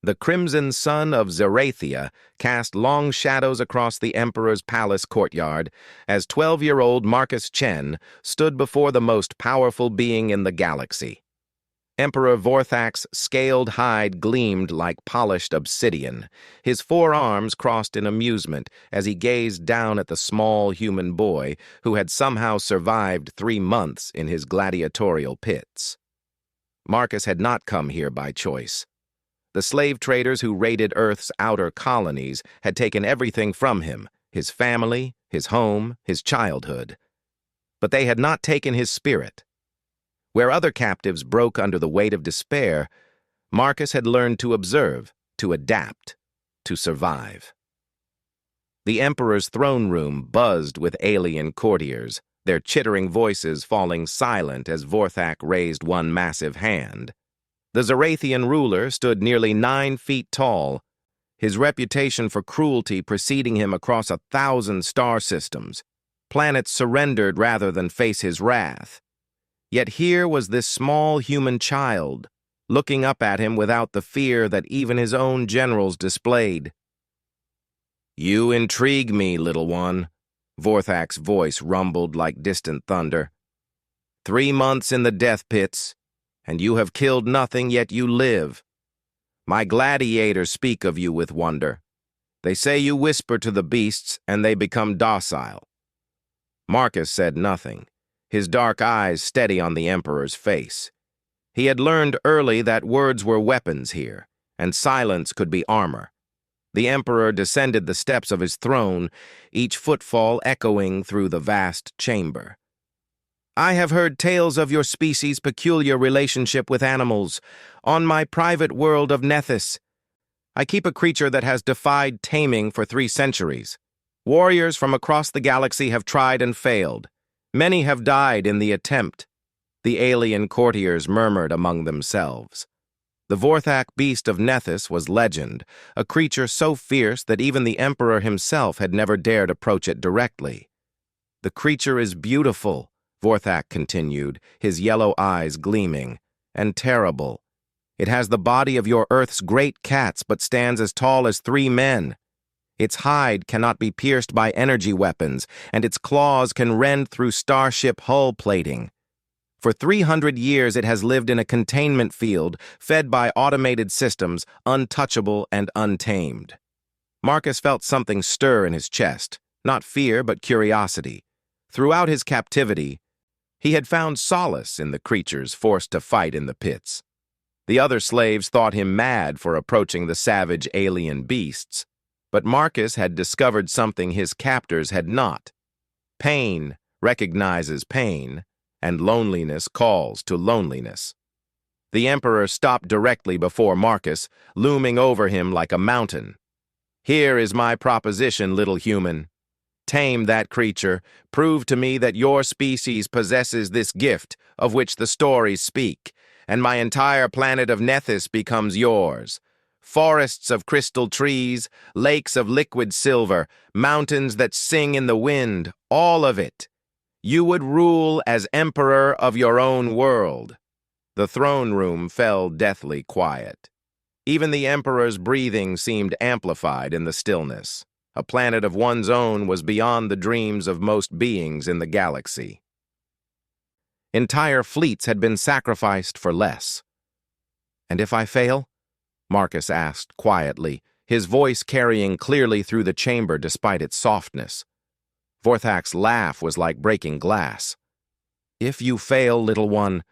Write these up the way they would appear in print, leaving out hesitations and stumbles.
The crimson sun of Zerathia cast long shadows across the Emperor's palace courtyard as 12-year-old Marcus Chen stood before the most powerful being in the galaxy. Emperor Vorthak's scaled hide gleamed like polished obsidian. His forearms crossed in amusement as he gazed down at the small human boy who had somehow survived 3 months in his gladiatorial pits. Marcus had not come here by choice. The slave traders who raided Earth's outer colonies had taken everything from him, his family, his home, his childhood. But they had not taken his spirit. Where other captives broke under the weight of despair, Marcus had learned to observe, to adapt, to survive. The Emperor's throne room buzzed with alien courtiers, their chittering voices falling silent as Vorthak raised one massive hand. The Zerathian ruler stood nearly 9 feet tall, his reputation for cruelty preceding him across 1,000 star systems. Planets surrendered rather than face his wrath. Yet here was this small human child, looking up at him without the fear that even his own generals displayed. "You intrigue me, little one," Vorthak's voice rumbled like distant thunder. 3 months in the death pits, and you have killed nothing, yet you live. My gladiators speak of you with wonder. They say you whisper to the beasts, and they become docile. Marcus said nothing, his dark eyes steady on the Emperor's face. He had learned early that words were weapons here, and silence could be armor. The Emperor descended the steps of his throne, each footfall echoing through the vast chamber. "I have heard tales of your species' peculiar relationship with animals on my private world of Nethys. I keep a creature that has defied taming for 3 centuries. Warriors from across the galaxy have tried and failed. Many have died in the attempt." The alien courtiers murmured among themselves. The Vorthak beast of Nethys was legend, a creature so fierce that even the Emperor himself had never dared approach it directly. "The creature is beautiful," Vorthak continued, his yellow eyes gleaming, "and terrible. It has the body of your Earth's great cats but stands as tall as 3 men. Its hide cannot be pierced by energy weapons, and its claws can rend through starship hull plating. For 300 years it has lived in a containment field, fed by automated systems, untouchable and untamed." Marcus felt something stir in his chest, not fear but curiosity. Throughout his captivity, he had found solace in the creatures forced to fight in the pits. The other slaves thought him mad for approaching the savage alien beasts, but Marcus had discovered something his captors had not. Pain recognizes pain, and loneliness calls to loneliness. The Emperor stopped directly before Marcus, looming over him like a mountain. "Here is my proposition, little human. Tame that creature, prove to me that your species possesses this gift of which the stories speak, and my entire planet of Nethys becomes yours. Forests of crystal trees, lakes of liquid silver, mountains that sing in the wind, all of it. You would rule as emperor of your own world." The throne room fell deathly quiet. Even the Emperor's breathing seemed amplified in the stillness. A planet of one's own was beyond the dreams of most beings in the galaxy. Entire fleets had been sacrificed for less. "And if I fail?" Marcus asked quietly, his voice carrying clearly through the chamber despite its softness. Vorthak's laugh was like breaking glass. "If you fail, little one,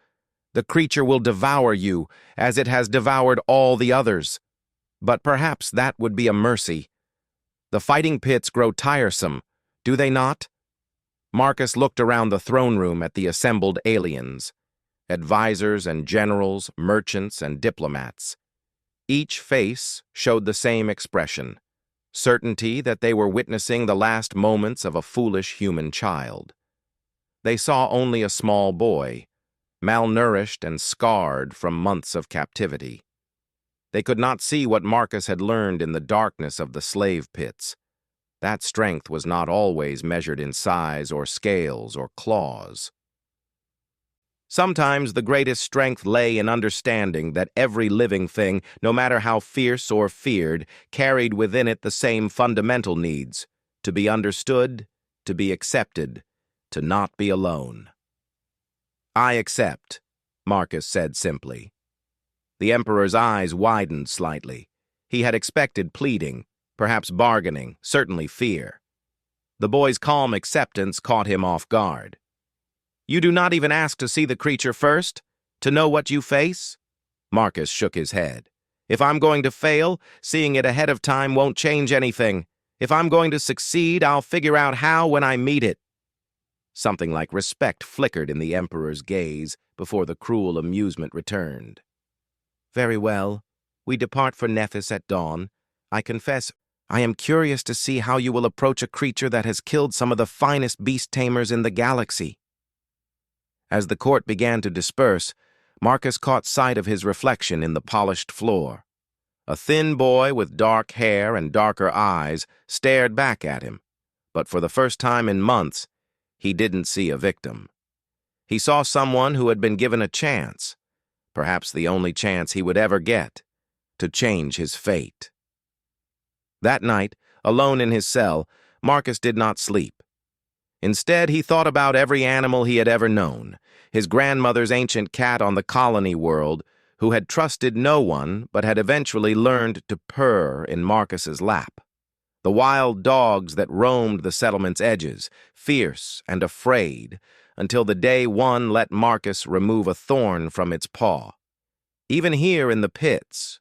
the creature will devour you as it has devoured all the others. But perhaps that would be a mercy. The fighting pits grow tiresome, do they not?" Marcus looked around the throne room at the assembled aliens, advisors and generals, merchants and diplomats. Each face showed the same expression, certainty that they were witnessing the last moments of a foolish human child. They saw only a small boy, malnourished and scarred from months of captivity. They could not see what Marcus had learned in the darkness of the slave pits. That strength was not always measured in size or scales or claws. Sometimes the greatest strength lay in understanding that every living thing, no matter how fierce or feared, carried within it the same fundamental needs: to be understood, to be accepted, to not be alone. "I accept," Marcus said simply. The Emperor's eyes widened slightly. He had expected pleading, perhaps bargaining, certainly fear. The boy's calm acceptance caught him off guard. "You do not even ask to see the creature first? To know what you face?" Marcus shook his head. "If I'm going to fail, seeing it ahead of time won't change anything. If I'm going to succeed, I'll figure out how when I meet it." Something like respect flickered in the Emperor's gaze before the cruel amusement returned. "Very well. We depart for Nethys at dawn. I confess, I am curious to see how you will approach a creature that has killed some of the finest beast tamers in the galaxy." As the court began to disperse, Marcus caught sight of his reflection in the polished floor. A thin boy with dark hair and darker eyes stared back at him, but for the first time in months, he didn't see a victim. He saw someone who had been given a chance, perhaps the only chance he would ever get, to change his fate. That night, alone in his cell, Marcus did not sleep. Instead, he thought about every animal he had ever known: his grandmother's ancient cat on the colony world, who had trusted no one but had eventually learned to purr in Marcus's lap; the wild dogs that roamed the settlement's edges, fierce and afraid, until the day one let Marcus remove a thorn from its paw. Even here in the pits,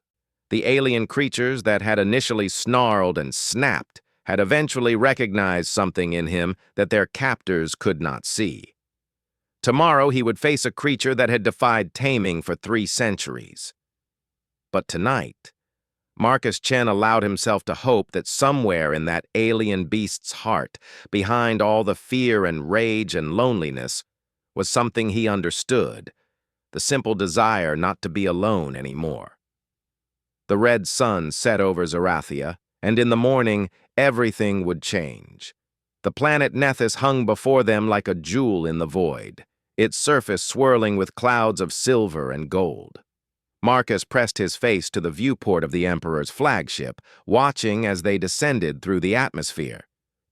the alien creatures that had initially snarled and snapped had eventually recognized something in him that their captors could not see. Tomorrow he would face a creature that had defied taming for 3 centuries. But tonight, Marcus Chen allowed himself to hope that somewhere in that alien beast's heart, behind all the fear and rage and loneliness, was something he understood: the simple desire not to be alone anymore. The red sun set over Zerathia, and in the morning, everything would change. The planet Nethys hung before them like a jewel in the void, its surface swirling with clouds of silver and gold. Marcus pressed his face to the viewport of the Emperor's flagship, watching as they descended through the atmosphere.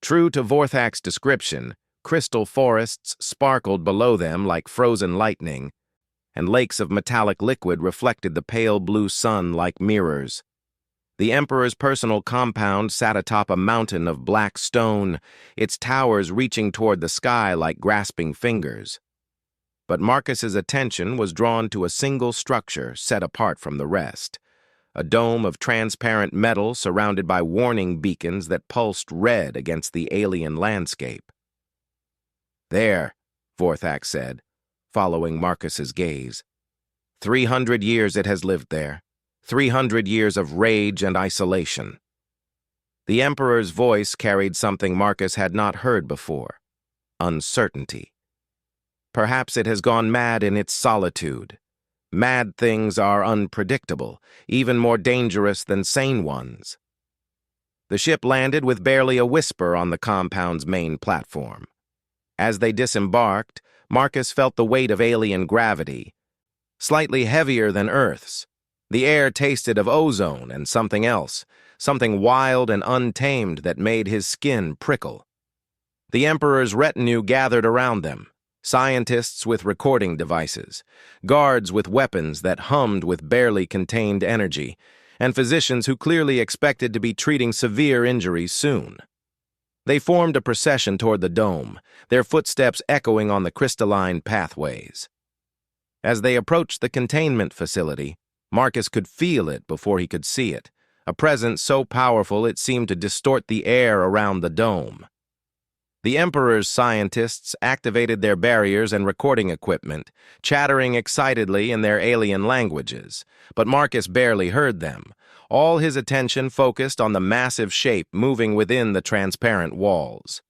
True to Vorthak's description, crystal forests sparkled below them like frozen lightning, and lakes of metallic liquid reflected the pale blue sun like mirrors. The Emperor's personal compound sat atop a mountain of black stone, its towers reaching toward the sky like grasping fingers. But Marcus's attention was drawn to a single structure set apart from the rest: a dome of transparent metal surrounded by warning beacons that pulsed red against the alien landscape. "There," Vorthak said, following Marcus's gaze. 300 years it has lived there. 300 years of rage and isolation." The Emperor's voice carried something Marcus had not heard before: uncertainty. "Perhaps it has gone mad in its solitude. Mad things are unpredictable, even more dangerous than sane ones." The ship landed with barely a whisper on the compound's main platform. As they disembarked, Marcus felt the weight of alien gravity, slightly heavier than Earth's. The air tasted of ozone and something else, something wild and untamed that made his skin prickle. The Emperor's retinue gathered around them: scientists with recording devices, guards with weapons that hummed with barely contained energy, and physicians who clearly expected to be treating severe injuries soon. They formed a procession toward the dome, their footsteps echoing on the crystalline pathways. As they approached the containment facility, Marcus could feel it before he could see it, a presence so powerful it seemed to distort the air around the dome. The Emperor's scientists activated their barriers and recording equipment, chattering excitedly in their alien languages, but Marcus barely heard them, all his attention focused on the massive shape moving within the transparent walls.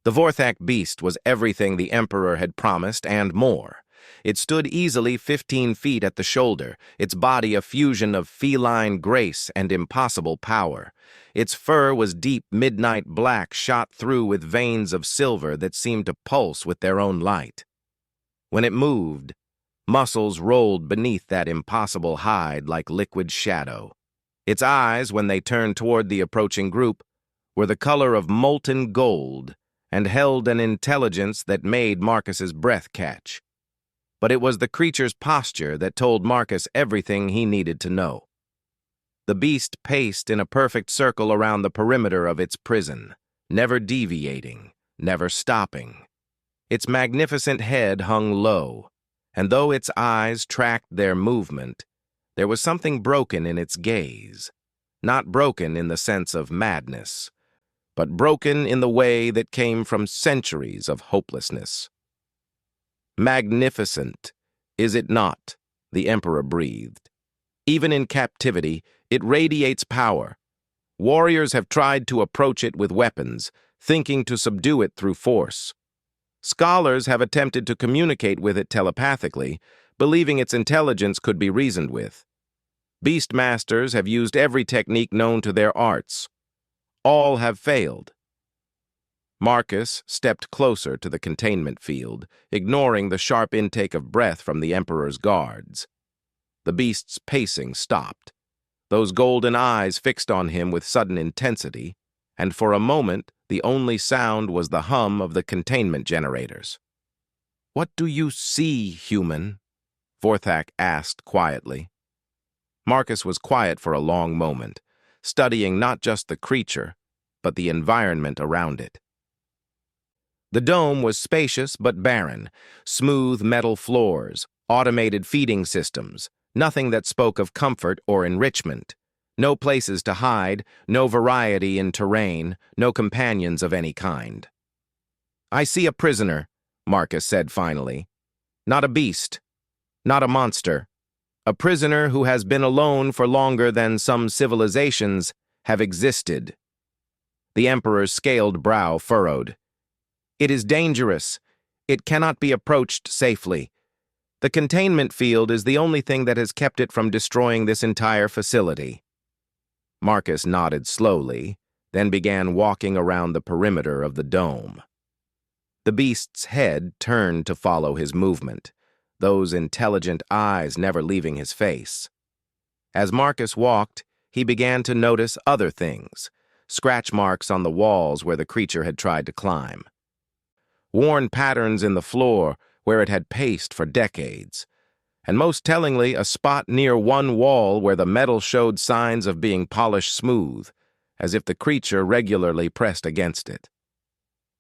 The Vorthak beast was everything the Emperor had promised and more. It stood easily 15 feet at the shoulder, its body a fusion of feline grace and impossible power. Its fur was deep midnight black, shot through with veins of silver that seemed to pulse with their own light. When it moved, muscles rolled beneath that impossible hide like liquid shadow. Its eyes, when they turned toward the approaching group, were the color of molten gold and held an intelligence that made Marcus's breath catch. But it was the creature's posture that told Marcus everything he needed to know. The beast paced in a perfect circle around the perimeter of its prison, never deviating, never stopping. Its magnificent head hung low, and though its eyes tracked their movement, there was something broken in its gaze. Not broken in the sense of madness, but broken in the way that came from centuries of hopelessness. "Magnificent, is it not?" the Emperor breathed. "Even in captivity, it radiates power. Warriors have tried to approach it with weapons, thinking to subdue it through force. Scholars have attempted to communicate with it telepathically, believing its intelligence could be reasoned with. Beastmasters have used every technique known to their arts. All have failed." Marcus stepped closer to the containment field, ignoring the sharp intake of breath from the Emperor's guards. The beast's pacing stopped, those golden eyes fixed on him with sudden intensity, and for a moment the only sound was the hum of the containment generators. "What do you see, human?" Vorthak asked quietly. Marcus was quiet for a long moment, studying not just the creature, but the environment around it. The dome was spacious but barren, smooth metal floors, automated feeding systems, nothing that spoke of comfort or enrichment. No places to hide, no variety in terrain, no companions of any kind. "I see a prisoner," Marcus said finally. "Not a beast, not a monster. A prisoner who has been alone for longer than some civilizations have existed." The Emperor's scaled brow furrowed. "It is dangerous. It cannot be approached safely. The containment field is the only thing that has kept it from destroying this entire facility." Marcus nodded slowly, then began walking around the perimeter of the dome. The beast's head turned to follow his movement, those intelligent eyes never leaving his face. As Marcus walked, he began to notice other things, scratch marks on the walls where the creature had tried to climb, worn patterns in the floor where it had paced for decades, and most tellingly, a spot near one wall where the metal showed signs of being polished smooth, as if the creature regularly pressed against it.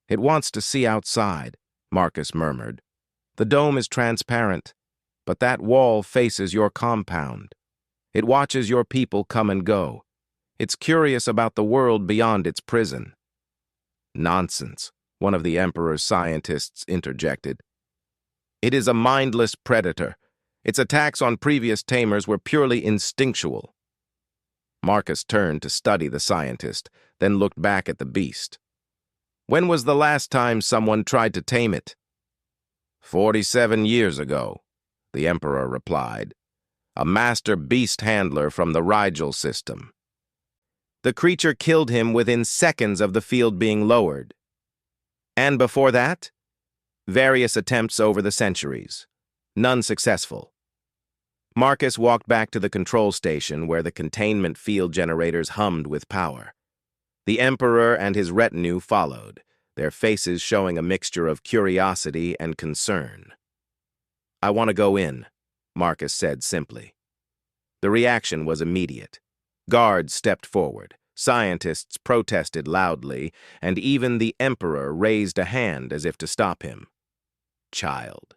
"It wants to see outside," Marcus murmured. "The dome is transparent, but that wall faces your compound. It watches your people come and go. It's curious about the world beyond its prison." "Nonsense," one of the Emperor's scientists interjected. "It is a mindless predator. Its attacks on previous tamers were purely instinctual." Marcus turned to study the scientist, then looked back at the beast. "When was the last time someone tried to tame it?" 47 years ago, the Emperor replied. "A master beast handler from the Rigel system. The creature killed him within seconds of the field being lowered. And before that, various attempts over the centuries, none successful." Marcus walked back to the control station where the containment field generators hummed with power. The Emperor and his retinue followed, their faces showing a mixture of curiosity and concern. "I want to go in," Marcus said simply. The reaction was immediate. Guards stepped forward, scientists protested loudly, and even the Emperor raised a hand as if to stop him. "Child,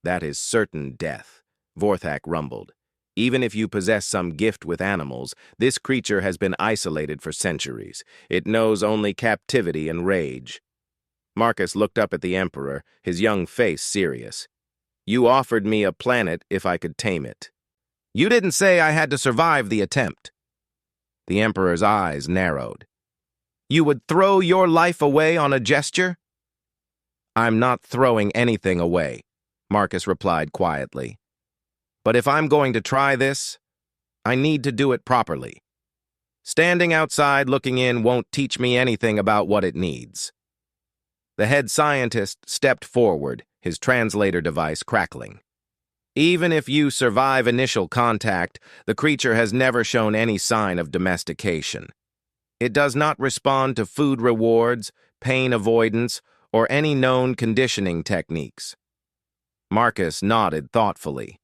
that is certain death," Vorthak rumbled. "Even if you possess some gift with animals, this creature has been isolated for centuries. It knows only captivity and rage." Marcus looked up at the Emperor, his young face serious. "You offered me a planet if I could tame it. You didn't say I had to survive the attempt." The Emperor's eyes narrowed. "You would throw your life away on a gesture?" "I'm not throwing anything away," Marcus replied quietly. "But if I'm going to try this, I need to do it properly. Standing outside looking in won't teach me anything about what it needs." The head scientist stepped forward, his translator device crackling. Even if you survive initial contact, the creature has never shown any sign of domestication. It does not respond to food rewards, pain avoidance, or any known conditioning techniques. Marcus nodded thoughtfully.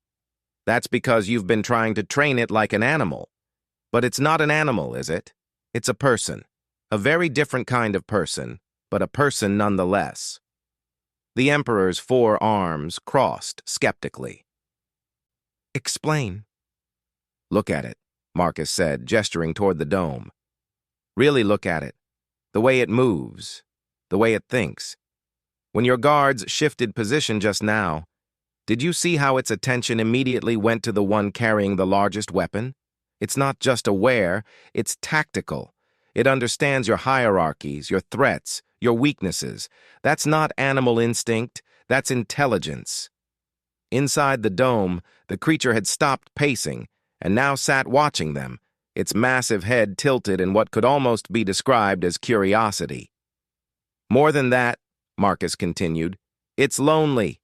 That's because you've been trying to train it like an animal. But it's not an animal, is it? It's a person. A very different kind of person, but a person nonetheless. The Emperor's 4 arms crossed skeptically. Explain. Look at it, Marcus said, gesturing toward the dome. Really look at it. The way it moves. The way it thinks. When your guards shifted position just now, did you see how its attention immediately went to the one carrying the largest weapon? It's not just aware, it's tactical. It understands your hierarchies, your threats, your weaknesses. That's not animal instinct, that's intelligence. Inside the dome, the creature had stopped pacing and now sat watching them, its massive head tilted in what could almost be described as curiosity. More than that, Marcus continued, it's lonely.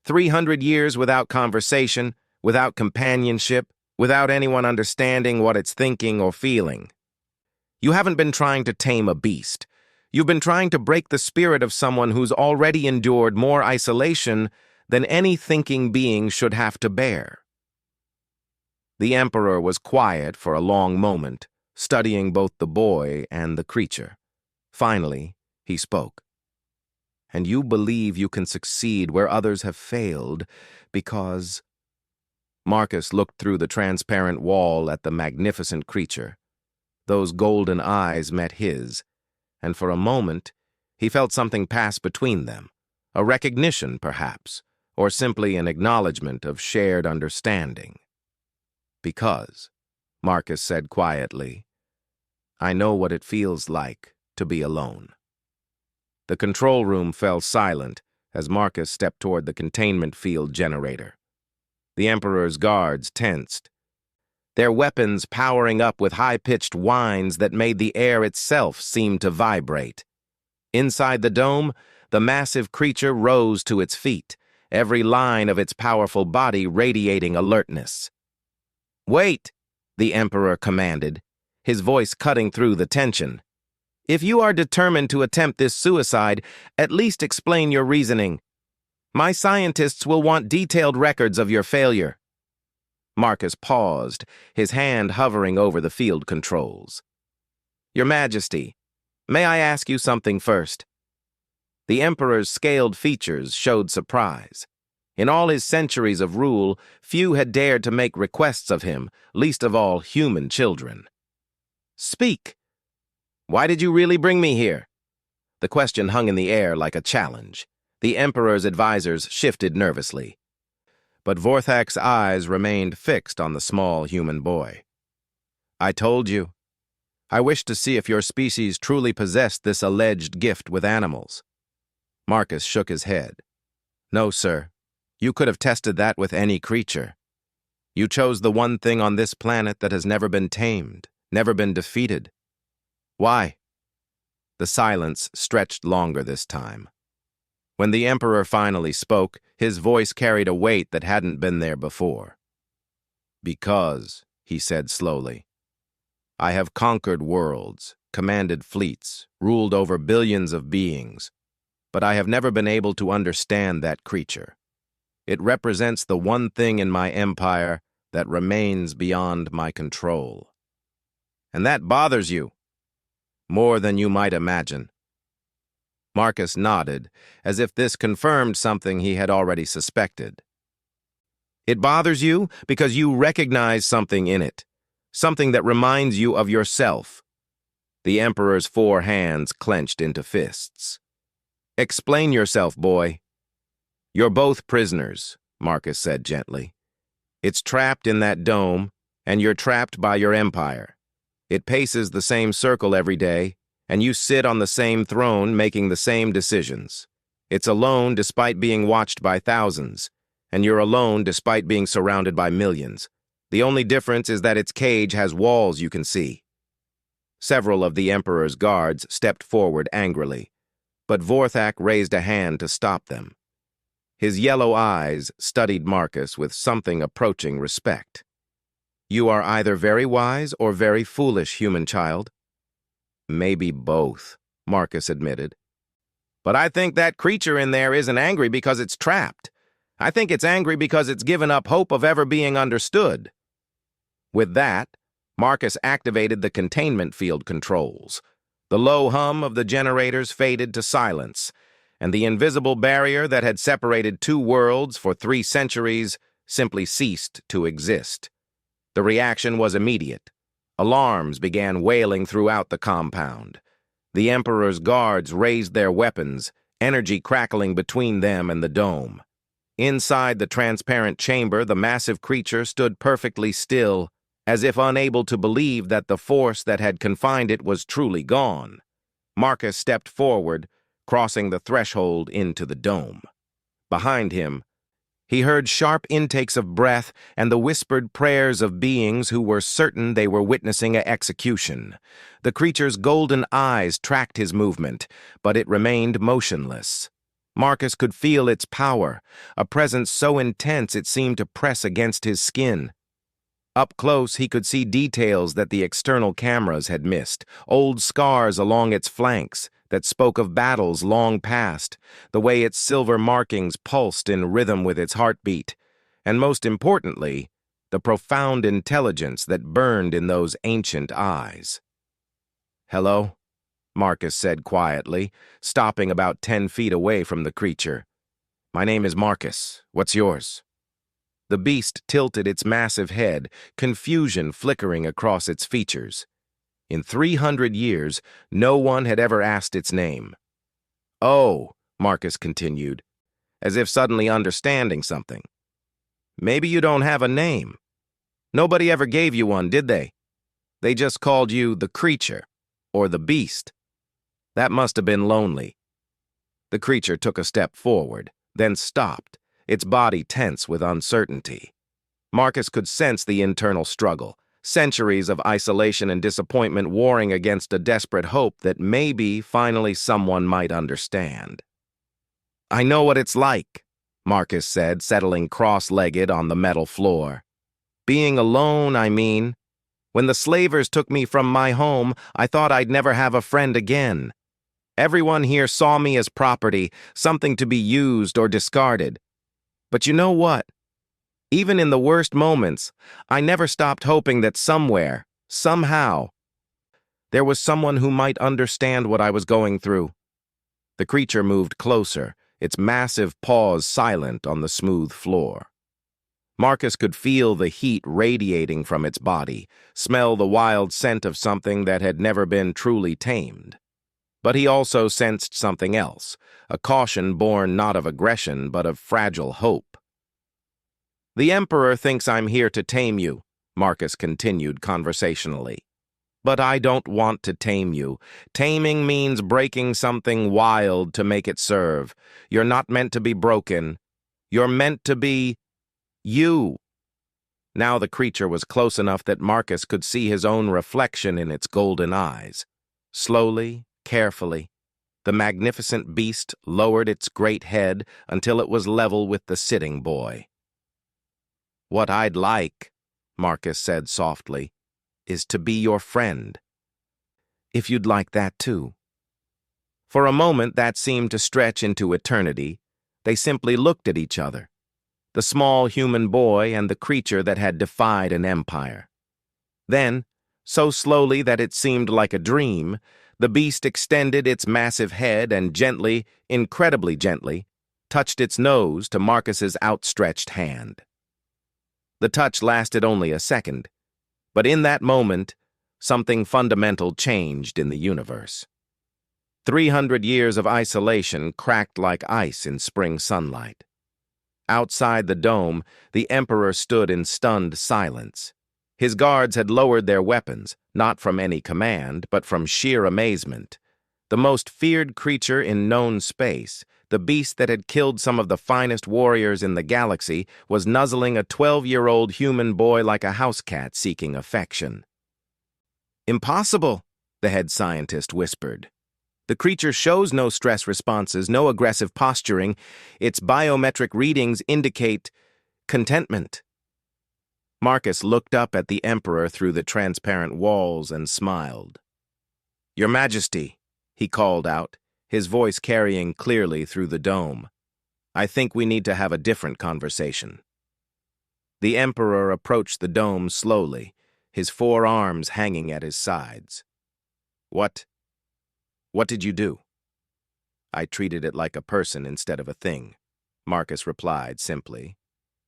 300 years without conversation, without companionship, without anyone understanding what it's thinking or feeling. You haven't been trying to tame a beast. You've been trying to break the spirit of someone who's already endured more isolation than any thinking being should have to bear. The Emperor was quiet for a long moment, studying both the boy and the creature. Finally, he spoke. And you believe you can succeed where others have failed because... Marcus looked through the transparent wall at the magnificent creature. Those golden eyes met his, and for a moment, he felt something pass between them, a recognition, perhaps, or simply an acknowledgement of shared understanding. Because, Marcus said quietly, I know what it feels like to be alone. The control room fell silent as Marcus stepped toward the containment field generator. The Emperor's guards tensed, their weapons powering up with high-pitched whines that made the air itself seem to vibrate. Inside the dome, the massive creature rose to its feet, every line of its powerful body radiating alertness. Wait, the Emperor commanded, his voice cutting through the tension. If you are determined to attempt this suicide, at least explain your reasoning. My scientists will want detailed records of your failure. Marcus paused, his hand hovering over the field controls. Your Majesty, may I ask you something first? The Emperor's scaled features showed surprise. In all his centuries of rule, few had dared to make requests of him, least of all human children. Speak. Why did you really bring me here? The question hung in the air like a challenge. The Emperor's advisors shifted nervously. But Vorthak's eyes remained fixed on the small human boy. I told you. I wished to see if your species truly possessed this alleged gift with animals. Marcus shook his head. No, sir. You could have tested that with any creature. You chose the one thing on this planet that has never been tamed, never been defeated. Why? The silence stretched longer this time. When the Emperor finally spoke, his voice carried a weight that hadn't been there before. Because, he said slowly, I have conquered worlds, commanded fleets, ruled over billions of beings, but I have never been able to understand that creature. It represents the one thing in my empire that remains beyond my control. And that bothers you. More than you might imagine. Marcus nodded, as if this confirmed something he had already suspected. It bothers you because you recognize something in it, something that reminds you of yourself. The Emperor's 4 hands clenched into fists. Explain yourself, boy. You're both prisoners, Marcus said gently. It's trapped in that dome, and you're trapped by your empire. It paces the same circle every day, and you sit on the same throne making the same decisions. It's alone despite being watched by thousands, and you're alone despite being surrounded by millions. The only difference is that its cage has walls you can see. Several of the Emperor's guards stepped forward angrily. but Vorthak raised a hand to stop them. His yellow eyes studied Marcus with something approaching respect. "You are either very wise or very foolish, human child." "Maybe both," Marcus admitted. "But I think that creature in there isn't angry because it's trapped. I think it's angry because it's given up hope of ever being understood." With that, Marcus activated the containment field controls. The low hum of the generators faded to silence, and the invisible barrier that had separated two worlds for 3 centuries simply ceased to exist. The reaction was immediate. Alarms began wailing throughout the compound. The Emperor's guards raised their weapons, energy crackling between them and the dome. Inside the transparent chamber, the massive creature stood perfectly still, as if unable to believe that the force that had confined it was truly gone. Marcus stepped forward, crossing the threshold into the dome. Behind him, he heard sharp intakes of breath and the whispered prayers of beings who were certain they were witnessing an execution. The creature's golden eyes tracked his movement, but it remained motionless. Marcus could feel its power, a presence so intense it seemed to press against his skin. Up close, he could see details that the external cameras had missed, old scars along its flanks that spoke of battles long past, the way its silver markings pulsed in rhythm with its heartbeat, and most importantly, the profound intelligence that burned in those ancient eyes. "Hello?" Marcus said quietly, stopping about 10 feet away from the creature. "My name is Marcus. What's yours?" The beast tilted its massive head, confusion flickering across its features. In 300 years, no one had ever asked its name. "Oh," Marcus continued, as if suddenly understanding something. "Maybe you don't have a name. Nobody ever gave you one, did they? They just called you the creature, or the beast. That must have been lonely." The creature took a step forward, then stopped, its body tense with uncertainty. Marcus could sense the internal struggle, centuries of isolation and disappointment warring against a desperate hope that maybe finally someone might understand. "I know what it's like," Marcus said, settling cross-legged on the metal floor. "Being alone, I mean. When the slavers took me from my home, I thought I'd never have a friend again. Everyone here saw me as property, something to be used or discarded. But you know what? Even in the worst moments, I never stopped hoping that somewhere, somehow, there was someone who might understand what I was going through." The creature moved closer, its massive paws silent on the smooth floor. Marcus could feel the heat radiating from its body, smell the wild scent of something that had never been truly tamed. But he also sensed something else, a caution born not of aggression but of fragile hope. "The Emperor thinks I'm here to tame you," Marcus continued conversationally. "But I don't want to tame you. Taming means breaking something wild to make it serve. You're not meant to be broken. You're meant to be you." Now the creature was close enough that Marcus could see his own reflection in its golden eyes. Slowly, carefully, the magnificent beast lowered its great head until it was level with the sitting boy. "What I'd like," Marcus said softly, "is to be your friend. If you'd like that too." For a moment that seemed to stretch into eternity. They simply looked at each other, the small human boy and the creature that had defied an empire. Then, so slowly that it seemed like a dream, the beast extended its massive head and gently, incredibly gently, touched its nose to Marcus's outstretched hand. The touch lasted only a second, but in that moment, something fundamental changed in the universe. 300 years of isolation cracked like ice in spring sunlight. Outside the dome, the Emperor stood in stunned silence. His guards had lowered their weapons, not from any command, but from sheer amazement. The most feared creature in known space, the beast that had killed some of the finest warriors in the galaxy, was nuzzling a 12-year-old human boy like a house cat seeking affection. "Impossible," the head scientist whispered. The creature shows no stress responses, no aggressive posturing. Its biometric readings indicate contentment. Marcus looked up at the Emperor through the transparent walls and smiled. "Your Majesty," he called out, his voice carrying clearly through the dome. "I think we need to have a different conversation." The Emperor approached the dome slowly, his 4 arms hanging at his sides. What did you do?" "I treated it like a person instead of a thing," Marcus replied simply.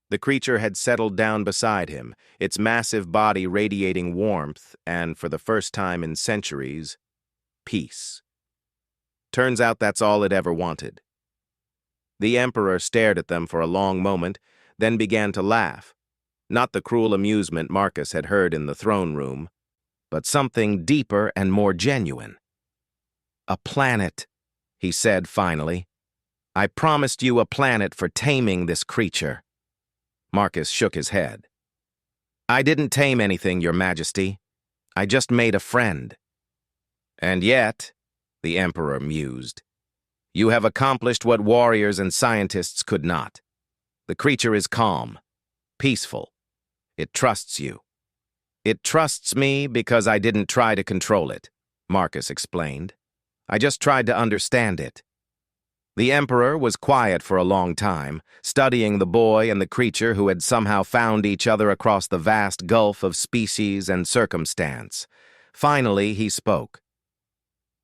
The creature had settled down beside him, its massive body radiating warmth and, for the first time in centuries, peace. Turns out that's all it ever wanted. The Emperor stared at them for a long moment, then began to laugh. Not the cruel amusement Marcus had heard in the throne room, but something deeper and more genuine. "A planet," he said finally. "I promised you a planet for taming this creature." Marcus shook his head. "I didn't tame anything, Your Majesty. I just made a friend." "And yet," the Emperor mused, "you have accomplished what warriors and scientists could not. The creature is calm, peaceful. It trusts you." "It trusts me because I didn't try to control it," Marcus explained. "I just tried to understand it." The Emperor was quiet for a long time, studying the boy and the creature who had somehow found each other across the vast gulf of species and circumstance. Finally, he spoke.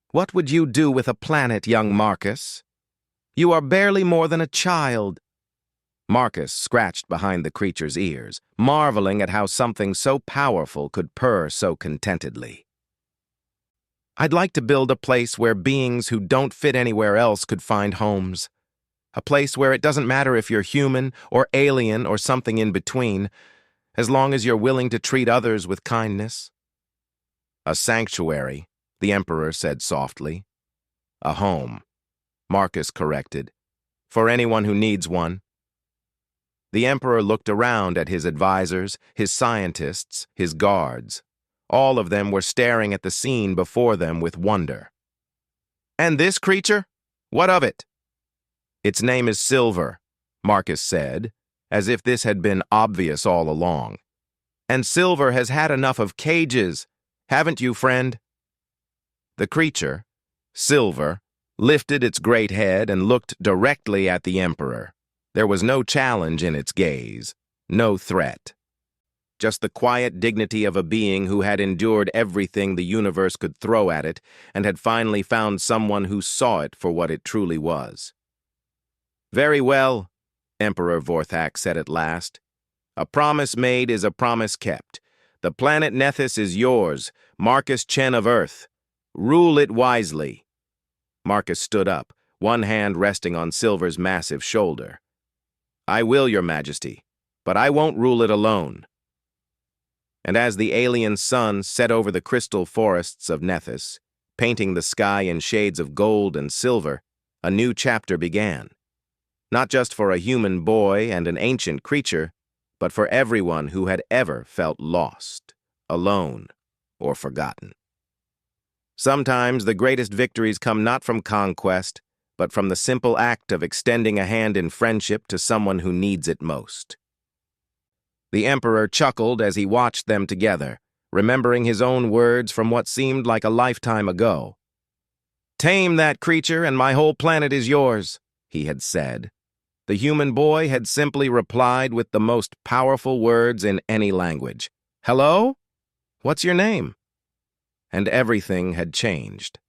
"What would you do with a planet, young Marcus? You are barely more than a child." Marcus scratched behind the creature's ears, marveling at how something so powerful could purr so contentedly. "I'd like to build a place where beings who don't fit anywhere else could find homes. A place where it doesn't matter if you're human or alien or something in between, as long as you're willing to treat others with kindness." "A sanctuary," the Emperor said softly. "A home," Marcus corrected, "for anyone who needs one." The Emperor looked around at his advisors, his scientists, his guards. All of them were staring at the scene before them with wonder. "And this creature? What of it?" "Its name is Silver," Marcus said, as if this had been obvious all along. "And Silver has had enough of cages, haven't you, friend?" The creature, Silver, lifted its great head and looked directly at the Emperor. There was no challenge in its gaze, no threat. Just the quiet dignity of a being who had endured everything the universe could throw at it and had finally found someone who saw it for what it truly was. "Very well," Emperor Vorthak said at last. "A promise made is a promise kept. The planet Nethys is yours, Marcus Chen of Earth. Rule it wisely." Marcus stood up, one hand resting on Silver's massive shoulder. "I will, Your Majesty, but I won't rule it alone." And as the alien sun set over the crystal forests of Nethys, painting the sky in shades of gold and silver, a new chapter began. Not just for a human boy and an ancient creature, but for everyone who had ever felt lost, alone, or forgotten. Sometimes the greatest victories come not from conquest, but from the simple act of extending a hand in friendship to someone who needs it most. The Emperor chuckled as he watched them together, remembering his own words from what seemed like a lifetime ago. "Tame that creature and my whole planet is yours," he had said. The human boy had simply replied with the most powerful words in any language. "Hello? What's your name?" And everything had changed.